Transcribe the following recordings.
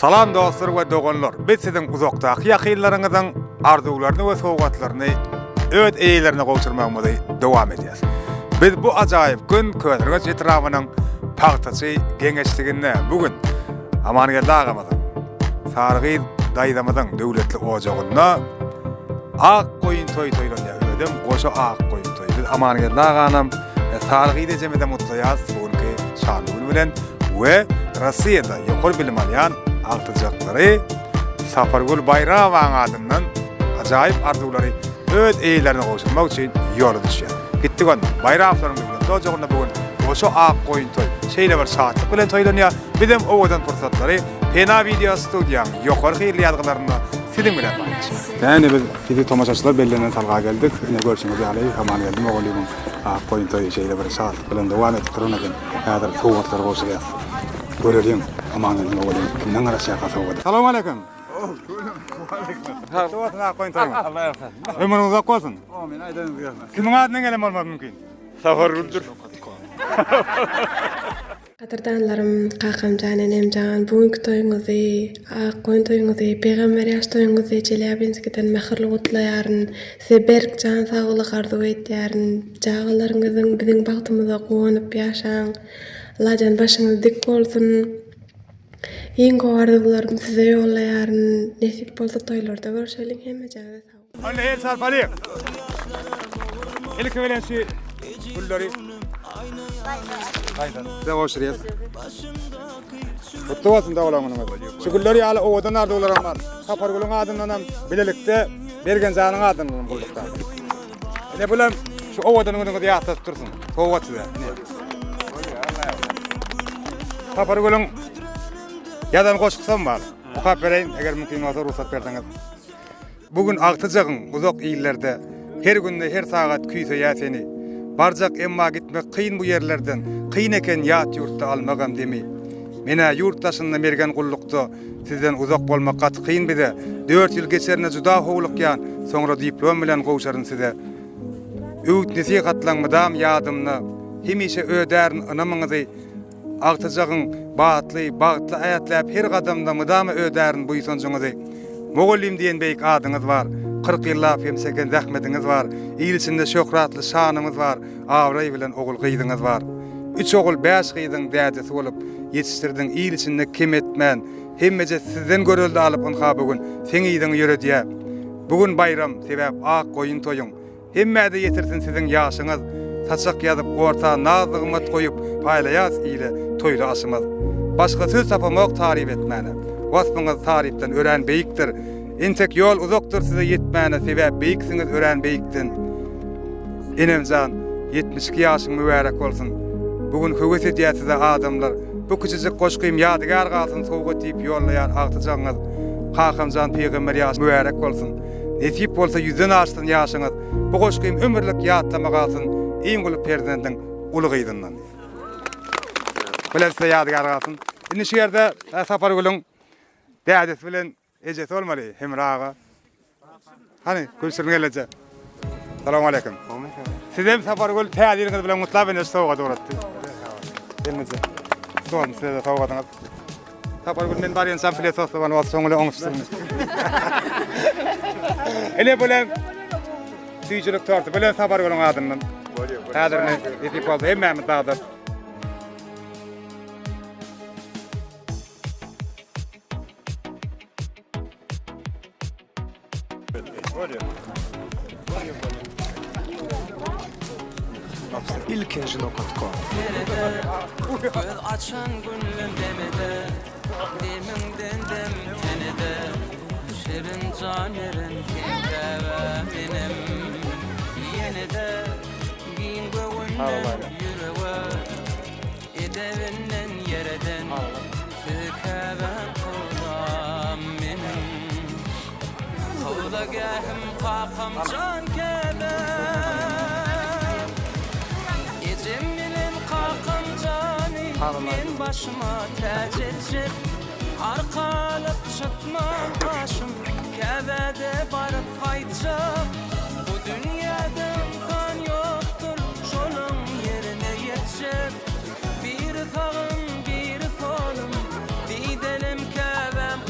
Salam dostlar we dogonlar. Biz sizin uzakdaki ýakynlaryňyzyň arzuwlaryny we sowgatlaryny öz eýlerine gowşurmagymyzy dowam edýäs. Biz bu ajaýyp gün köderge etrawynyň paýtaçy geňeçliginde bugün Amangeldi agamyzyň Sargy daýdamyzyň döwletli ojagyna ak goýun toýlanýar. Ödem goşa ak goýun toý. Biz Amangeldi aganam Sargy dejemede mutlaýas bugünkü şanly bilen we Rossiýada ýokary bilim alýan altyjaklary Safargul Bayramoň adyndan ajaýyp arzuwlary öz eýlerine gowşurmak üçin ýola düşýär. Gitdik onda Bayramoň bilen dojagyna bugün goşa ak goýun toý. Şeýle bir saatlyk bilen toýlanýar. Bizim owadan fursatlary Pena Video Studiýaň ýokary hyrly ýazgylaryna sizin bilen paylaşýar. Yani biz video tomaşaçylar bellenen talga geldik. Ine görüşmek üzere Amangeldi Mogolyň ak goýun toý şeýle bir saatlyk bilen dowam etip turanadan häzir sowgatlar gowşurýar. Görelim Amangeldi Mogolyň kimden garaşýar sowgat. Salam aleykum. Sowgat ak goýun toý. Allah ýarsa. Ömrüň uzak bolsun. Amin. Aýdanyňyz gelsin. Kimin adyna gelem bolmak mümkin? Safarguldur. Qadirdanlarym, qaqamjan, enemjan, bugünkü toýuňyzy, ak goýun toýuňyzy, peýgamber ýaş toýuňyzy Çelýabinskiden mähirli gutlaýaryn, size berkjan saglyk arzuw etýäryn, jagalaryňyzyň biziň bagtymyza gowanyp ýaşaň, lajan başyňyz dik bolsun. Iň gowy arzuwlarym size ýollaýaryn, nesip bolsa toýlarda görüşelim hemme jagda sag. Anne el sarpalyk. İlk bilen şu gulları Aydan. Da hoşriyat. Otowasın da olamanyň. Şu gulları ýaly owadan arzuwlaryň bar. Safargulun adyndan bilelikde bergen janyň adyndan buldukda. Ne bilen şu owadan öňünde ýatyp dursun. Sowgatda. Safargulun ýadan goşuksam bar. Okap bereýin eger mümkin bolsa ruhsat berdiňiz. Bugün Aktyjagyň uzak ýerlerde her günde her sagat küýse seni. Barjak emma gitmek kıyın bu yerlerden. Kıyın eken yat yurtta almagam demi. Mena yurttaşynda bergen gullukda sizden uzak bolmak gat kıyın bize. 4 ýyl geçerine juda howlukyan, soňra diplom bilen gowşaryn size. Öwüt nesihatlanmadam ýadymna. Hemişe ödärin anamyňyzy Aktyjagyň bagtly aýatläp her gadamda mydamy ödärin buýsanjyňyzy. Mogolyň diýen beýik adyňyz bar. 40 ýyllap hemsegen zähmetiňiz bar. İl içinde şöhratly şanyňyz bar. Awray bilen ogul gyýdyňyz bar. 3 ogul 5 gyýdyň dädesi bolup ýetişdirdiň. İl içinde kim etmän hemmeje sizden göreldi alyp onha bugün seň ýydyň ýöredýär. Bugün bayram sebäp ak goýun toýuň. Hemmede ýetirsin siziň ýaşyňyz. Saçak ýazyp orta nazlygymat goýup paýlaýas ile toýly aşymyz. Başga söz tapamak tarif etmäne. Wasmyňyz tarifden ören beýikdir. Entek yol uzakdır size yetmäne sebäp beýiksiňiz ören beýikden. Enemjan 72 ýaşyň mübarek bolsun. Bugün höwes edýär size adamlar. Bu küçüjek goşgym ýadygar galsyn sowgat diýip ýollaýan Aktyjagyňyz. Qaqamjan peýgamber ýaş mübarek bolsun. Nesip bolsa 100den aşdyn ýaşyňyz. Bu goşgym ömürlik ýatlama galsyn. Iň gulyp perzendiň uly gyýdyndan. Bilen ýadygar galsyn. Indi şu ýerde Safargulun dädesi bilen ejesi olmaly hemraga. Hani görüşürüň gelece. Salam aleykum. Sizem Safargul täzeliňiz bilen mutlap ene sowgat uratdy. Gelmeze. Soň size sowgatyňyz. Safargul men barýan sample soslan we soňly oňuşdyň. Ele bilen süýçilik torty bilen Safargulun adyndan. Häzirne ýetip boldy hemmemiz dagda. İlkenjino.com Göz açan günlüm demede Deminden dem tenede Şirin canerin kendeve benim Yenide giyin gövünden yüreğe Edevinden yereden Tükeben kolam benim Kavla gehim kakam can kebe Men başıma täç etjek arkalyp çıkmam başım käbede barıp gaýtjak bu dünýäde imkan ýokdur şonuň ýerine ýetjek bir tagım bir solum didelim käbem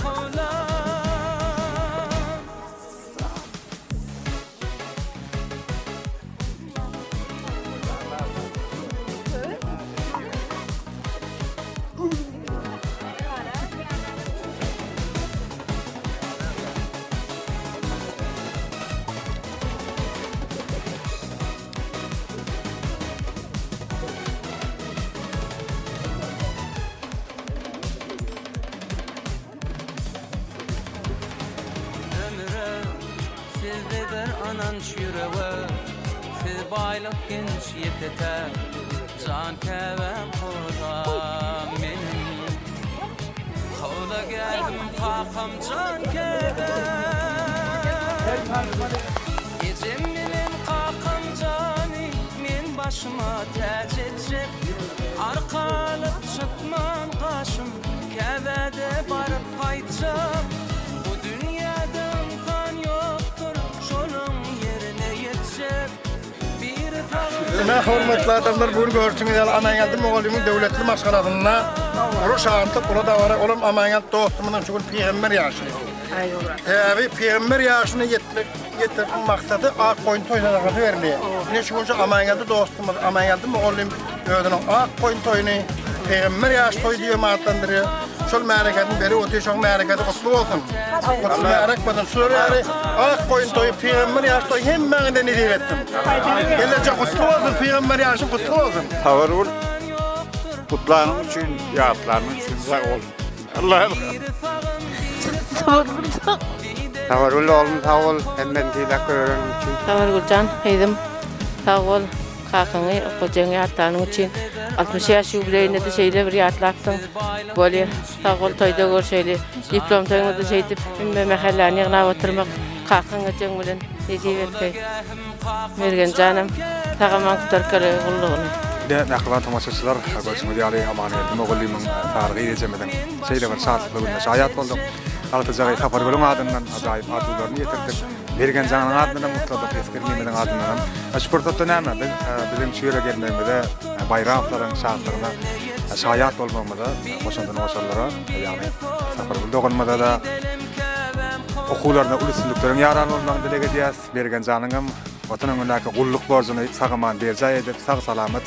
bir ananç yüreğe Baylık genç yeteter Can kevem koda menim Kavla geldim kakam can kevem Gecem bilen kakam cani Men başıma tac edecek Arkalıp çıkman kaşım Kevede barıp kaytacak Bu dünyada insan yoktur Şolun yerine yetecek Hormatly adamlar, bugün görüşüňiz ýaly Amaňatly Mogolyumyň döwletli maşgalatyna uruş antyp ula da bara olam Amaňat dostumyň şu gün peýgamber ýaşy. Tabi peýgamber ýaşyny ýetirmek maksady ak koýun toýlaryna berilýär. Ine şu gün Amaňatly dostumyň Amaňatly Mogolyum öýdüniň ak koýun toýuny peýgamber ýaş toý diýip atlandyrýar. Şol märeketiň beri öte şol märeketi gutly bolsun. Gutly märek bolan şol ýaly ak koýun toýu peýgamber ýaş toý hemmäňe de nidip etdim. Gelecek gutly bolsun peýgamber ýaşy gutly bolsun. Tawarul kutlaryň üçin, ýatlaryň üçin sag bol. Allah Tawarul oğlum sağ ol, hemen dilek öğren için. Tawarulcan, heýdim. Sağ ol. Kakyňy okujaň ýatlaryň üçin 60 ýaş ýubileyinde de şeýle bir ýatlatsyn. Bolýar. Sağ ol toýda görşeýli. Diplom toýunda şeýdip, hemme mahallany ýygnap oturmak kakyň üçin bilen nidip etmek. Mergen canım, tagaman kutarkary gullugyny. De naklan tamaşaçylar, görüşmek ýaly Amaňatly Mogolyumyň taryhy ejemeden şeýle bir şartly bir şaýat boldy. Altyjy Sapar Gölüň adyndan ajaýyp arzuwlaryny ýetirdik. Bergen Janyň adyndan mutlaka eskirmeden adyndan. Şurtatda näme? Bizim şeýle gelmegde bayramlaryň şartlaryna şaýat bolmamyda başyndan başarlara, ýani Sapar Gölüň da okuwlaryna ulusunduklaryň ýaranmagyny dilek edýäs. Bergen Janyň watanyňdaky gulluk borjyny sagaman berjay edip sag salamat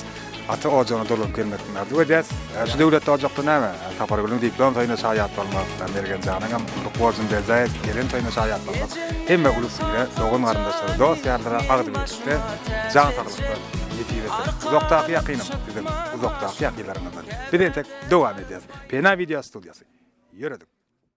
atı ocagyna dolup gelmekden arzu edýäs. Şu döwletde ojakda näme? Sapar Gölüň diplom toýuna şaýat bolmak, Bergen Janyň gulluk borjyny berjay edip gelen toýuna şaýat bolmak. Hemme ulusyna dogun garyndaşlary, dost ýarlara agdy beripdi. Jan saglykda ýetip etdi. Uzakdaky ýakynym, bizim uzakdaky ýakynlaryňdan. Bir tek dowam edýäs. Pena video studiýasy. Ýöredik.